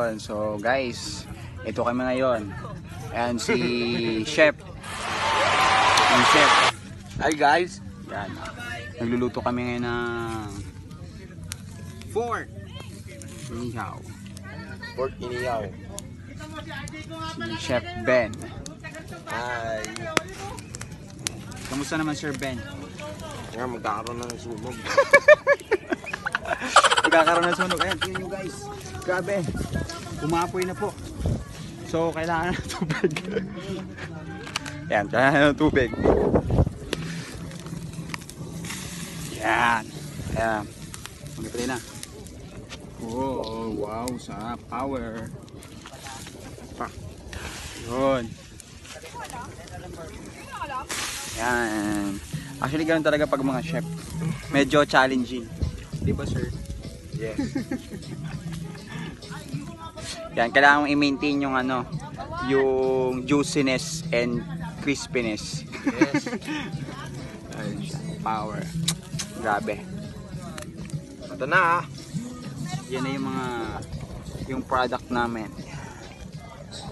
Yun, so guys, ito kami ngayon. Ayan si Chef. Ang Chef. Hi guys. Yan. Nagluluto kami ngayon ng pork inihaw. Pork inihaw. Si Chef Ben. Hi. Kamusta naman Sir Ben? Nga, magkakaroon ng sunog. Magkakaroon ng sunog. Ayan, tingnan nyo guys. Grabe. Umapoy na po. So, kailangan ng tubig. Ayan, kailangan ng tubig. Ayan. Ayan. Mag-play na. Oh, wow. Sarap. Power. Pa. Yun. Ayan. Actually, ganun talaga pag mga chef. Medyo challenging. Di ba, sir? Yes. Yan, kailangan mong i-maintain yung ano, yung juiciness and crispiness. Yes. Ayun siya. Power. Grabe. Ito na. Yan na yung mga yung product namin.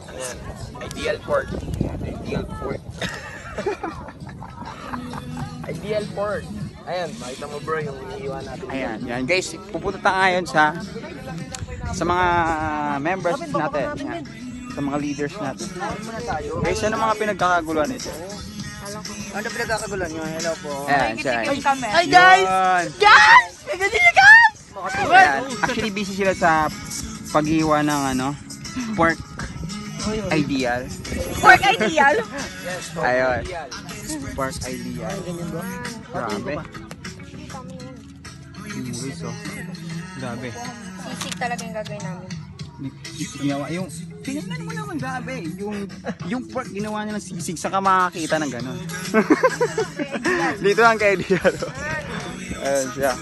Ano yan? Ideal pork. Ideal pork. Ideal pork. Ayan, makita mo bro yung iniiwan natin. Ayan, yan guys, pupunta tayo ngayon sa mga members natin. Yan. Sa mga leaders natin. Guys, ano mga pinagkakaguluhan nito? Ano pinagkakagulan nyo? Hello po. Ayan, siya. Hi guys! Guys! Nagkasino guys! Ayan. Actually, busy sila sa paghiwa ng ano, pork ideal. Pork ideal? Yes, Ayun. Pork ideal. Grabe. Guys, oh. Grabe. Sisig talaga yung gagawin namin. Ginawa yung tingnan mo naman grabe yung pork ginawa niya ng sisig saka makakita ng gano'n. Dito ang kay Diaro. Ayun siya.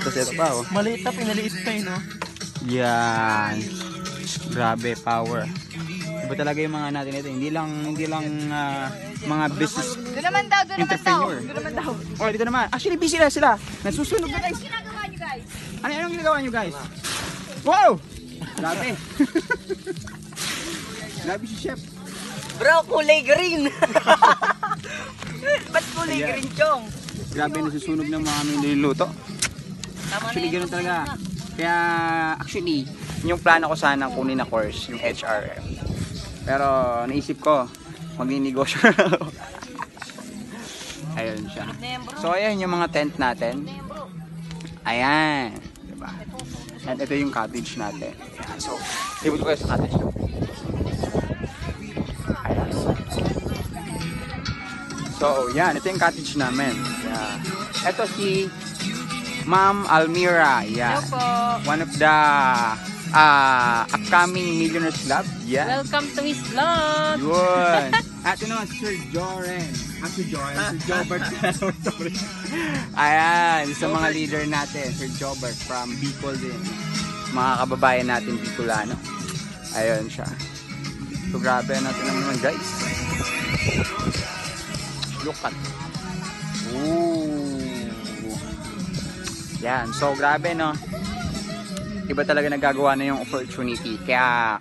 Tapos ito pa oh. Maliit na pinaliit pa no? Yan. Grabe power. Iba talaga yung mga natin ito. Hindi lang mga business Doon naman daw, entrepreneur. Doon naman daw. Oh, dito naman. Actually busy na sila. Nasusunog na guys. Anong ginagawa niyo guys? Anong ginagawa niyo guys? Wow! Grabe. Grabe si Chef. Bro, kulay green. Ba't kulay Ayan. green, Chong? Grabe nasusunog ng mga aming niluluto. Actually ganoon talaga. Kaya actually yung plano ko sanang kunin na course, yung HRM. Pero naisip ko magninegosyo na ako. Ayun siya. So ayan yung mga tent natin. Ayan. Diba? At ito yung cottage natin. Ayan. So, libot ko kayo sa cottage. Ayan. So, yan. Ito yung cottage namin. Yeah. Ito si Ma'am Almira. Yeah. Hello po. One of the upcoming Millionaires Club. Yeah. Welcome to his vlog. Yun. At ito naman, Sir Joren. Sir Joren. Sir Jobert. Sorry. Ayan. Sa mga leader natin. Sir Jobert from Bicol din. Mga kababayan natin Bicolano. Ayun siya. So grabe natin naman guys. Look at. Ooh. Yan. So grabe no. Iba talaga nagagawa na yung opportunity. Kaya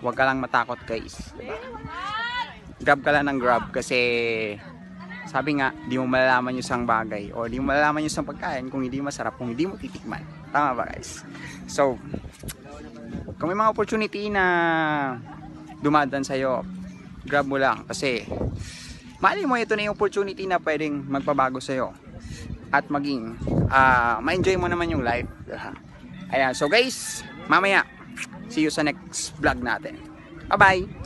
huwag ka lang matakot guys. Diba? Grab ka lang ng grab kasi sabi nga, di mo malalaman yung isang bagay o di mo malalaman yung isang pagkain kung hindi masarap, kung hindi mo titikman. Tama ba guys? So, kung may mga opportunity na dumadaan sa'yo, grab mo lang kasi mali mo ito na yung opportunity na pwedeng magpabago sa'yo at maging ma-enjoy mo naman yung life. Ayan, so guys, mamaya see you sa next vlog natin. Bye bye!